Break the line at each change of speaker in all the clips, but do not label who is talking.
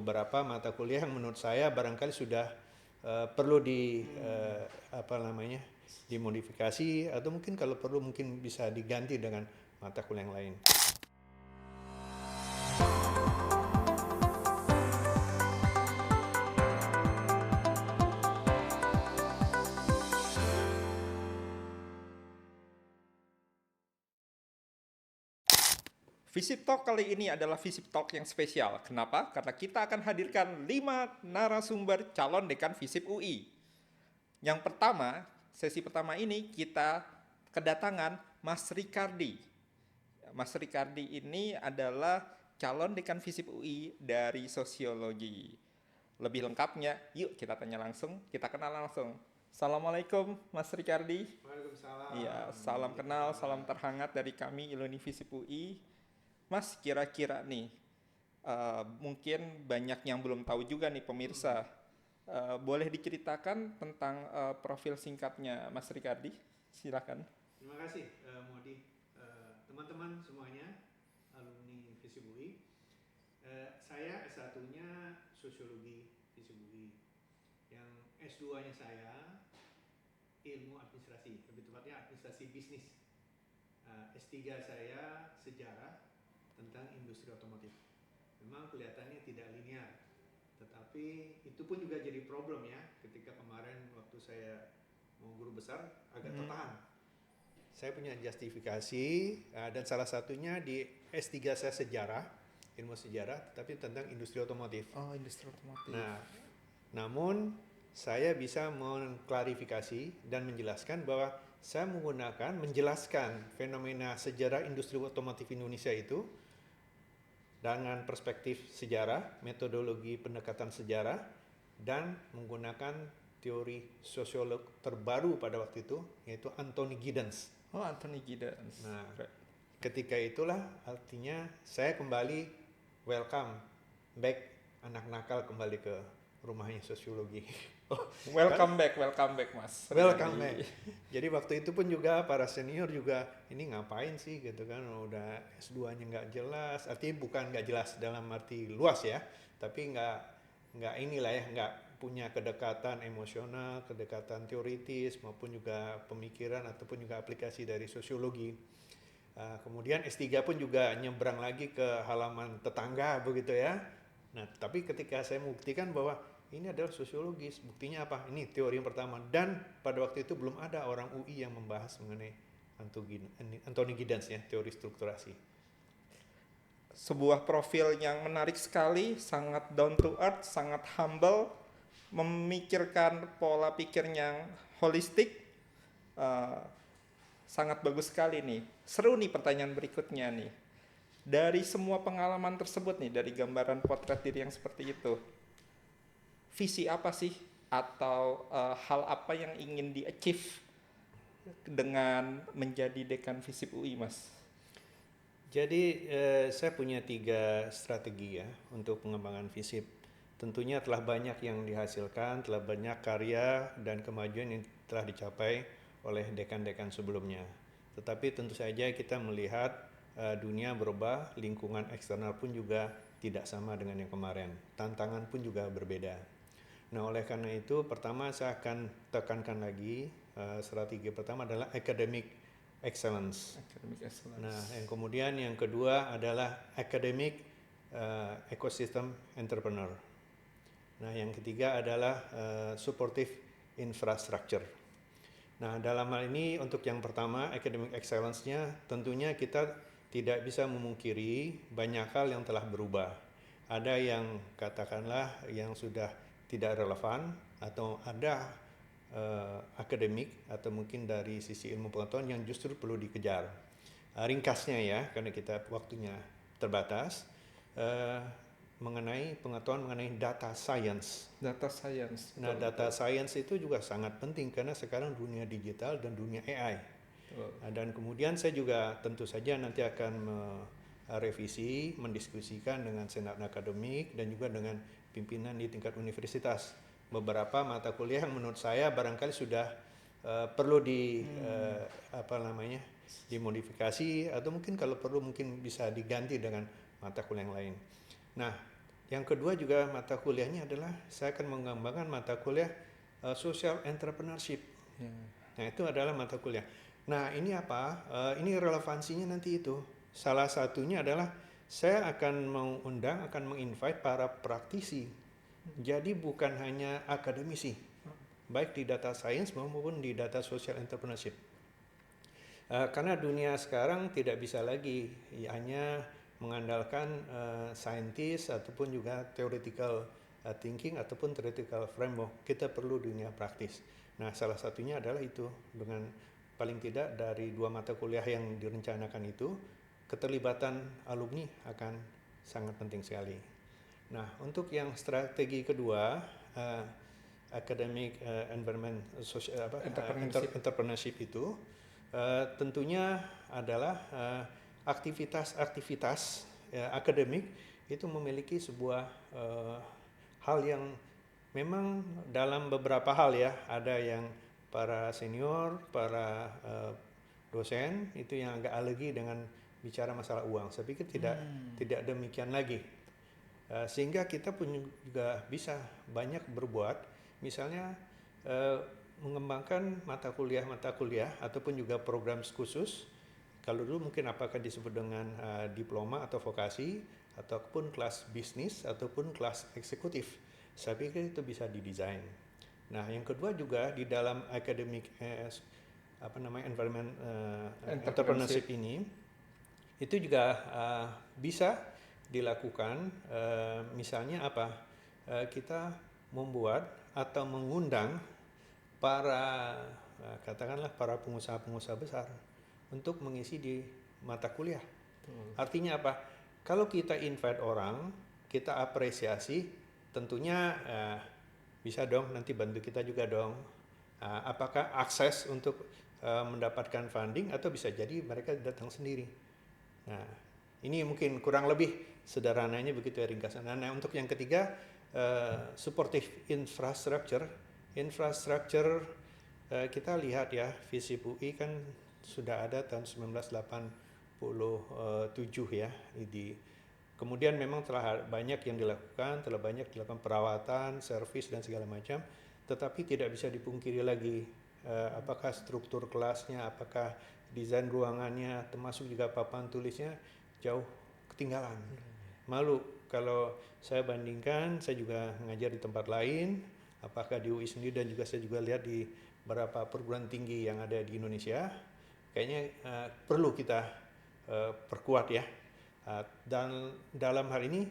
Beberapa mata kuliah yang menurut saya barangkali sudah perlu dimodifikasi atau mungkin kalau perlu mungkin bisa diganti dengan mata kuliah yang lain.
Visip Talk kali ini adalah Visip Talk yang spesial. Kenapa? Karena kita akan hadirkan 5 narasumber calon dekan Visip UI. Yang pertama, sesi pertama ini kita kedatangan Mas Ricardi. Mas Ricardi ini adalah calon dekan Visip UI dari Sosiologi. Lebih lengkapnya, yuk kita tanya langsung, kita kenal langsung. Assalamualaikum Mas Ricardi.
Waalaikumsalam.
Iya, salam kenal, salam terhangat dari kami Iluni Visip UI. Mas, kira-kira nih, mungkin banyak yang belum tahu juga nih pemirsa. Boleh diceritakan tentang profil singkatnya Mas Ricardi? Silakan.
Terima kasih Modi. Teman-teman semuanya, alumni Visip UI. Saya S1-nya Sosiologi Visip UI. Yang S2-nya saya Ilmu Administrasi, lebih tepatnya Administrasi Bisnis. S3 saya Sejarah tentang industri otomotif. Memang kelihatannya tidak linear, tetapi itu pun juga jadi problem ya ketika kemarin waktu saya mau guru besar agak tertahan. Saya punya justifikasi dan salah satunya di S3 saya Sejarah, ilmu sejarah, tapi tentang industri otomotif.
Oh, industri otomotif.
Nah, namun saya bisa mengklarifikasi dan menjelaskan bahwa saya menjelaskan fenomena sejarah industri otomotif Indonesia itu dengan perspektif sejarah, metodologi pendekatan sejarah, dan menggunakan teori sosiolog terbaru pada waktu itu, yaitu Anthony Giddens.
Oh, Anthony Giddens.
Nah, ketika itulah artinya saya kembali welcome back, anak nakal kembali ke rumahnya sosiologi.
Welcome back Mas.
Welcome back. Jadi waktu itu pun juga para senior juga ini ngapain sih gitu kan, udah S2-nya nggak jelas, artinya bukan nggak jelas dalam arti luas ya, tapi nggak inilah ya, nggak punya kedekatan emosional, kedekatan teoritis maupun juga pemikiran ataupun juga aplikasi dari sosiologi. Kemudian S3 pun juga nyebrang lagi ke halaman tetangga begitu ya. Nah, tapi ketika saya membuktikan bahwa ini adalah sosiologis, buktinya apa? Ini teori yang pertama. Dan pada waktu itu belum ada orang UI yang membahas mengenai Anthony Giddens ya, teori strukturasi.
Sebuah profil yang menarik sekali, sangat down to earth, sangat humble, memikirkan pola pikir yang holistik. Sangat bagus sekali nih. Seru nih pertanyaan berikutnya nih. Dari semua pengalaman tersebut nih, dari gambaran potret diri yang seperti itu, visi apa sih atau hal apa yang ingin di-achieve dengan menjadi dekan Visip UI, Mas?
Jadi saya punya 3 strategi ya untuk pengembangan Visip. Tentunya telah banyak yang dihasilkan, telah banyak karya dan kemajuan yang telah dicapai oleh dekan-dekan sebelumnya. Tetapi tentu saja kita melihat dunia berubah, lingkungan eksternal pun juga tidak sama dengan yang kemarin. Tantangan pun juga berbeda. Nah, oleh karena itu, pertama saya akan tekankan lagi, strategi pertama adalah academic excellence. Nah, yang kedua adalah academic ecosystem entrepreneur. Nah, yang ketiga adalah supportive infrastructure. Nah, dalam hal ini untuk yang pertama, academic excellence-nya tentunya kita tidak bisa memungkiri banyak hal yang telah berubah. Ada yang katakanlah yang sudah tidak relevan atau ada akademik atau mungkin dari sisi ilmu pengetahuan yang justru perlu dikejar. Ringkasnya ya, karena kita waktunya terbatas, mengenai pengetahuan mengenai data science.
Data science.
Nah, data science itu juga sangat penting karena sekarang dunia digital dan dunia AI. Dan kemudian saya juga tentu saja nanti akan merevisi, mendiskusikan dengan senat akademik dan juga dengan pimpinan di tingkat universitas. Beberapa mata kuliah yang menurut saya barangkali sudah perlu dimodifikasi atau mungkin kalau perlu mungkin bisa diganti dengan mata kuliah yang lain. Nah, Yang kedua juga mata kuliahnya adalah saya akan mengembangkan mata kuliah social entrepreneurship. Nah, itu adalah mata kuliah. Nah, ini apa? Ini relevansinya nanti itu. Salah satunya adalah saya akan mengundang, akan menginvite para praktisi. Jadi bukan hanya akademisi, baik di data science maupun di data social entrepreneurship. Karena dunia sekarang tidak bisa lagi hanya mengandalkan scientist ataupun juga theoretical thinking ataupun theoretical framework. Kita perlu dunia praktis. Nah, salah satunya adalah itu, dengan paling tidak dari 2 mata kuliah yang direncanakan itu, keterlibatan alumni akan sangat penting sekali. Nah, untuk yang strategi kedua, academic environment social entrepreneurship itu, tentunya adalah aktivitas-aktivitas akademik itu memiliki sebuah hal yang memang dalam beberapa hal ya, ada yang para senior, para dosen itu yang agak alergi dengan bicara masalah uang. Saya pikir tidak demikian lagi. Sehingga kita pun juga bisa banyak berbuat, misalnya mengembangkan mata kuliah ataupun juga program khusus. Kalau dulu mungkin apakah disebut dengan diploma atau vokasi, ataupun kelas bisnis ataupun kelas eksekutif. Saya pikir itu bisa didesain. Nah, yang kedua juga di dalam academic environment entrepreneurship ini itu juga bisa dilakukan, misalnya apa? Kita membuat atau mengundang para katakanlah para pengusaha-pengusaha besar untuk mengisi di mata kuliah. Artinya apa? Kalau kita invite orang, kita apresiasi, tentunya bisa dong nanti bantu kita juga dong. Apakah akses untuk mendapatkan funding atau bisa jadi mereka datang sendiri. Nah, ini mungkin kurang lebih sederhananya begitu ya ringkasan. Nah, untuk yang ketiga, supportive infrastructure. Kita lihat ya, FISIP UI kan sudah ada tahun 1987 ya. Kemudian memang telah banyak yang dilakukan, perawatan, servis dan segala macam. Tetapi tidak bisa dipungkiri lagi apakah struktur kelasnya, apakah desain ruangannya, termasuk juga papan tulisnya jauh ketinggalan. Malu kalau saya bandingkan, saya juga ngajar di tempat lain, apakah di UI sendiri dan juga saya juga lihat di beberapa perguruan tinggi yang ada di Indonesia, kayaknya perlu kita perkuat ya. Dan dalam hal ini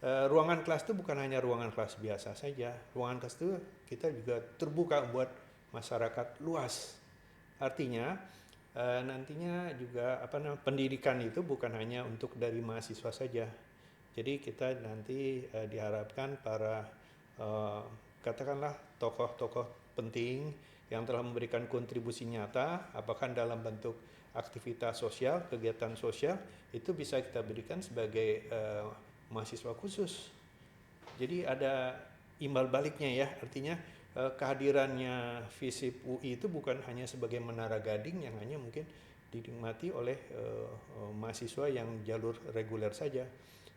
ruangan kelas itu bukan hanya ruangan kelas biasa saja. Ruangan kelas itu kita juga terbuka buat masyarakat luas. Artinya nantinya juga pendidikan itu bukan hanya untuk dari mahasiswa saja. Jadi kita nanti diharapkan para katakanlah tokoh-tokoh penting yang telah memberikan kontribusi nyata, apakah dalam bentuk aktivitas sosial, kegiatan sosial, itu bisa kita berikan sebagai mahasiswa khusus. Jadi ada imbal baliknya ya, artinya kehadirannya FISIP UI itu bukan hanya sebagai menara gading yang hanya mungkin dinikmati oleh mahasiswa yang jalur reguler saja,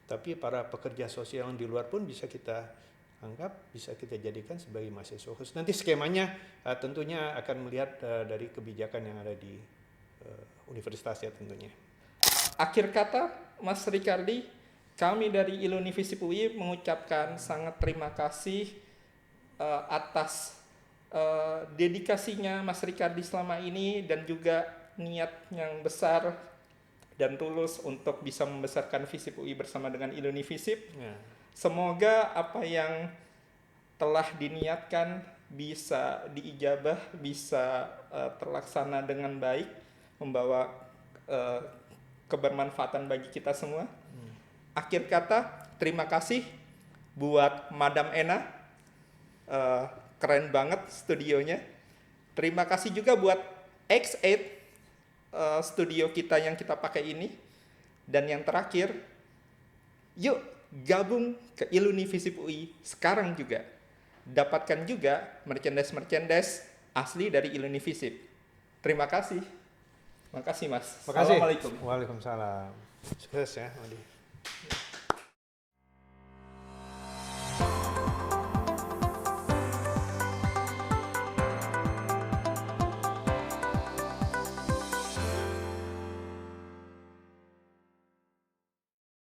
tapi para pekerja sosial yang di luar pun bisa kita anggap, bisa kita jadikan sebagai mahasiswa khusus. Nanti skemanya tentunya akan melihat dari kebijakan yang ada di universitas ya tentunya.
Akhir kata, Mas Ricardi, kami dari Iluni FISIP UI mengucapkan sangat terima kasih atas dedikasinya Mas Ricardi selama ini dan juga niat yang besar dan tulus untuk bisa membesarkan FISIP UI bersama dengan Iluni FISIP.
Ya.
Semoga apa yang telah diniatkan bisa diijabah, bisa terlaksana dengan baik, membawa kebermanfaatan bagi kita semua. Akhir kata, terima kasih buat Madam Ena, keren banget studionya. Terima kasih juga buat X8 studio kita yang kita pakai ini. Dan yang terakhir, yuk gabung ke Iluni FISIP UI sekarang juga. Dapatkan juga merchandise asli dari Iluni FISIP. Terima kasih. Terima kasih Mas.
Assalamualaikum. Waalaikumsalam. Sukses ya, Madi.
Bye.